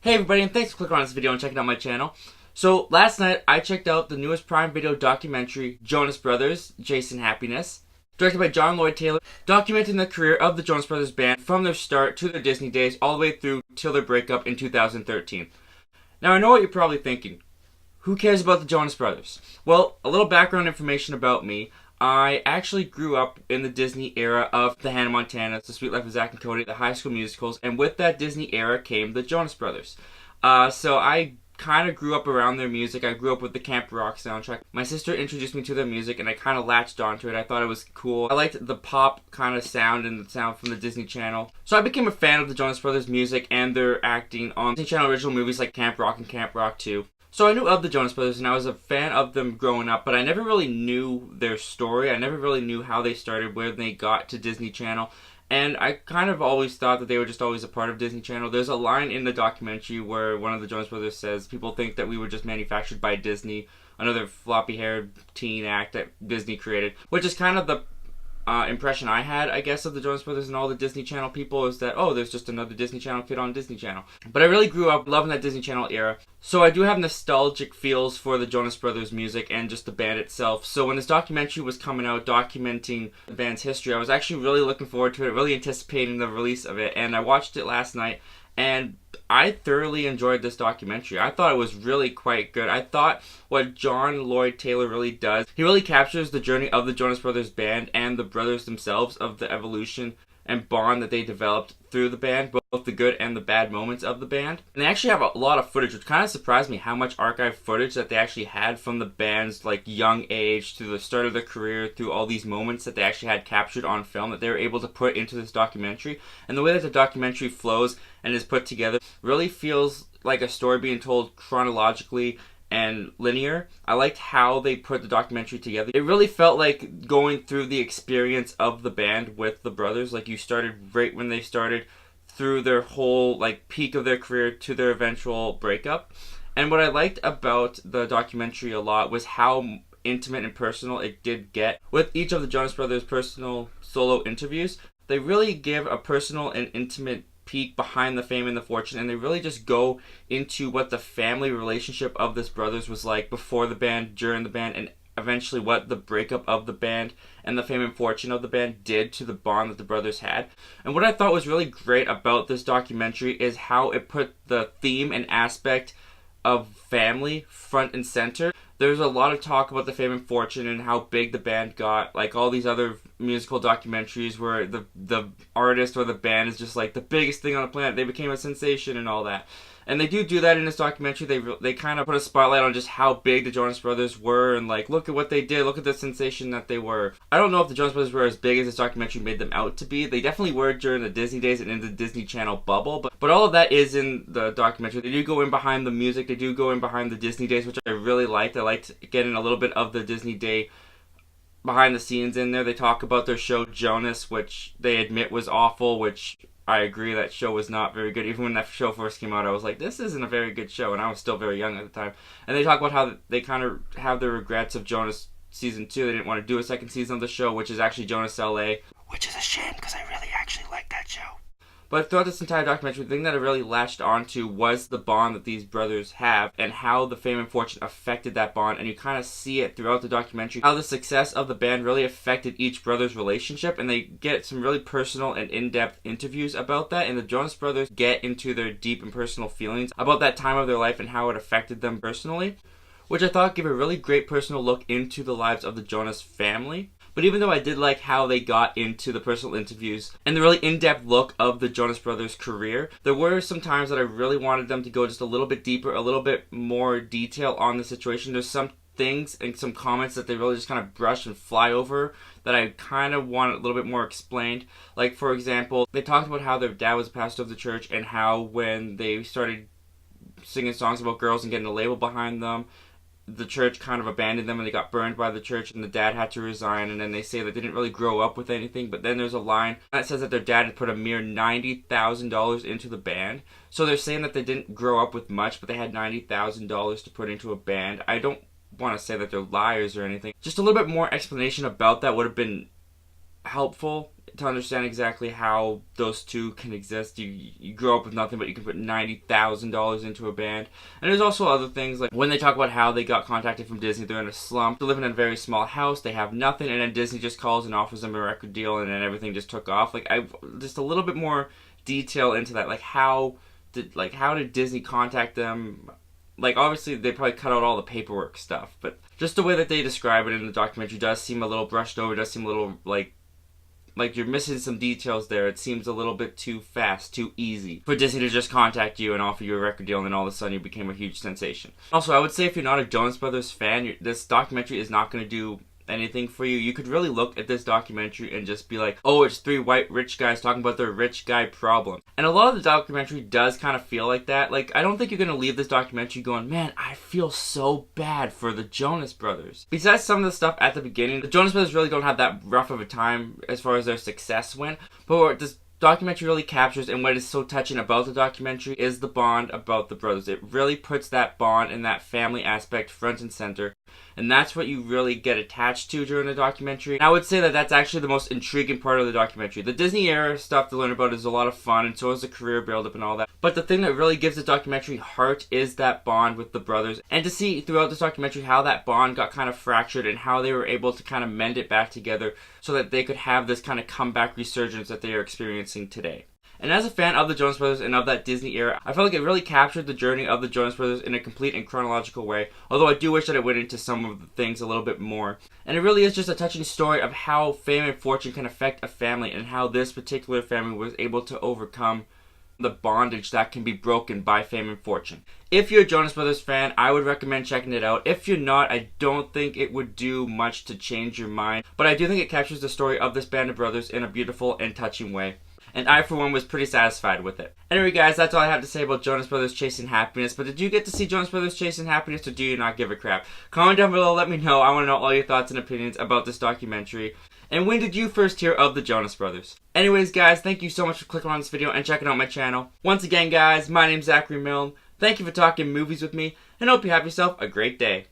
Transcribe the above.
Hey everybody, and thanks for clicking on this video and checking out my channel. So last night I checked out the newest Prime Video documentary, Jonas Brothers, Chasing Happiness, directed by John Lloyd Taylor, documenting the career of the Jonas Brothers band from their start to their Disney days all the way through till their breakup in 2013. Now I know what you're probably thinking. Who cares about the Jonas Brothers? Well, a little background information about me. I actually grew up in the Disney era of the Hannah Montanas, The Suite Life of Zack and Cody, the High School Musicals, and with that Disney era came the Jonas Brothers. So I kind of grew up around their music. I grew up with the Camp Rock soundtrack. My sister introduced me to their music and I kind of latched onto it. I thought it was cool. I liked the pop kind of sound and the sound from the Disney Channel. So I became a fan of the Jonas Brothers music and their acting on Disney Channel original movies like Camp Rock and Camp Rock 2. So I knew of the Jonas Brothers and I was a fan of them growing up, but I never really knew their story. I never really knew how they started, where they got to Disney Channel. And I kind of always thought that they were just always a part of Disney Channel. There's a line in the documentary where one of the Jonas Brothers says, people think that we were just manufactured by Disney, another floppy-haired teen act that Disney created, which is kind of the impression I had, I guess, of the Jonas Brothers and all the Disney Channel people, is that, oh, there's just another Disney Channel kid on Disney Channel. But I really grew up loving that Disney Channel era, so I do have nostalgic feels for the Jonas Brothers music and just the band itself. So when this documentary was coming out documenting the band's history, I was actually really looking forward to it, really anticipating the release of it, and I watched it last night, and I thoroughly enjoyed this documentary. I thought it was really quite good. I thought what John Lloyd Taylor really does, he really captures the journey of the Jonas Brothers band and the brothers themselves, of the evolution and bond that they developed through the band, both the good and the bad moments of the band. And they actually have a lot of footage, which kind of surprised me how much archive footage that they actually had from the band's like young age to the start of their career, through all these moments that they actually had captured on film that they were able to put into this documentary. And the way that the documentary flows and is put together really feels like a story being told chronologically and linear. I liked how they put the documentary together. It really felt like going through the experience of the band with the brothers. Like you started right when they started, through their whole like peak of their career to their eventual breakup. And what I liked about the documentary a lot was how intimate and personal it did get. With each of the Jonas Brothers' personal solo interviews, they really give a personal and intimate peek behind the fame and the fortune, and they really just go into what the family relationship of this brothers was like before the band, during the band, and eventually what the breakup of the band and the fame and fortune of the band did to the bond that the brothers had. And what I thought was really great about this documentary is how it put the theme and aspect of family front and center. There's a lot of talk about the fame and fortune and how big the band got, like all these other musical documentaries where the artist or the band is just like the biggest thing on the planet. They became a sensation and all that. And they do that in this documentary. They kind of put a spotlight on just how big the Jonas Brothers were and like, look at what they did, look at the sensation that they were. I don't know if the Jonas Brothers were as big as this documentary made them out to be. They definitely were during the Disney days and in the Disney Channel bubble, but all of that is in the documentary. They do go in behind the music, they do go in behind the Disney days, which I really liked. I liked getting a little bit of the Disney day behind the scenes in there. They talk about their show Jonas, which they admit was awful, which I agree, that show was not very good. Even when that show first came out, I was like, this isn't a very good show, and I was still very young at the time. And they talk about how they kind of have their regrets of Jonas Season 2. They didn't want to do a second season of the show, which is actually Jonas LA. Which is a shame, because I really actually like that show. But throughout this entire documentary, the thing that I really latched onto was the bond that these brothers have and how the fame and fortune affected that bond. And you kind of see it throughout the documentary, how the success of the band really affected each brother's relationship. And they get some really personal and in-depth interviews about that. And the Jonas Brothers get into their deep and personal feelings about that time of their life and how it affected them personally, which I thought gave a really great personal look into the lives of the Jonas family. But even though I did like how they got into the personal interviews and the really in-depth look of the Jonas Brothers' career, there were some times that I really wanted them to go just a little bit deeper, a little bit more detail on the situation. There's some things and some comments that they really just kind of brush and fly over that I kind of want a little bit more explained. Like, for example, they talked about how their dad was a pastor of the church and how when they started singing songs about girls and getting a label behind them, the church kind of abandoned them and they got burned by the church and the dad had to resign. And then they say that they didn't really grow up with anything. But then there's a line that says that their dad had put a mere $90,000 into the band. So they're saying that they didn't grow up with much, but they had $90,000 to put into a band. I don't want to say that they're liars or anything. Just a little bit more explanation about that would have been helpful to understand exactly how those two can exist. You grow up with nothing, but you can put $90,000 into a band. And there's also other things, like when they talk about how they got contacted from Disney, they're in a slump, they're living in a very small house, they have nothing, and then Disney just calls and offers them a record deal, and then everything just took off. Like, I just a little bit more detail into that, like how did Disney contact them? Like, obviously they probably cut out all the paperwork stuff, but just the way that they describe it in the documentary does seem a little brushed over, does seem a little like you're missing some details there. It seems a little bit too fast, too easy for Disney to just contact you and offer you a record deal, and then all of a sudden you became a huge sensation. Also, I would say if you're not a Jonas Brothers fan, this documentary is not going to do anything for you. You could really look at this documentary and just be like, oh, it's three white rich guys talking about their rich guy problem. And a lot of the documentary does kind of feel like that. Like, I don't think you're going to leave this documentary going, man, I feel so bad for the Jonas Brothers. Besides some of the stuff at the beginning, the Jonas Brothers really don't have that rough of a time as far as their success went. But what this documentary really captures, and what is so touching about the documentary, is the bond about the brothers. It really puts that bond and that family aspect front and center, and that's what you really get attached to during the documentary. And I would say that that's actually the most intriguing part of the documentary. The Disney era stuff to learn about is a lot of fun, and so is the career build-up and all that. But the thing that really gives the documentary heart is that bond with the brothers. And to see throughout this documentary how that bond got kind of fractured and how they were able to kind of mend it back together so that they could have this kind of comeback resurgence that they are experiencing today. And as a fan of the Jonas Brothers and of that Disney era, I felt like it really captured the journey of the Jonas Brothers in a complete and chronological way, although I do wish that it went into some of the things a little bit more. And it really is just a touching story of how fame and fortune can affect a family, and how this particular family was able to overcome the bondage that can be broken by fame and fortune. If you're a Jonas Brothers fan, I would recommend checking it out. If you're not, I don't think it would do much to change your mind, but I do think it captures the story of this band of brothers in a beautiful and touching way. And I, for one, was pretty satisfied with it. Anyway, guys, that's all I have to say about Jonas Brothers Chasing Happiness. But did you get to see Jonas Brothers Chasing Happiness, or do you not give a crap? Comment down below, let me know. I want to know all your thoughts and opinions about this documentary. And when did you first hear of the Jonas Brothers? Anyways, guys, thank you so much for clicking on this video and checking out my channel. Once again, guys, my name's Zachary Milne. Thank you for talking movies with me, and hope you have yourself a great day.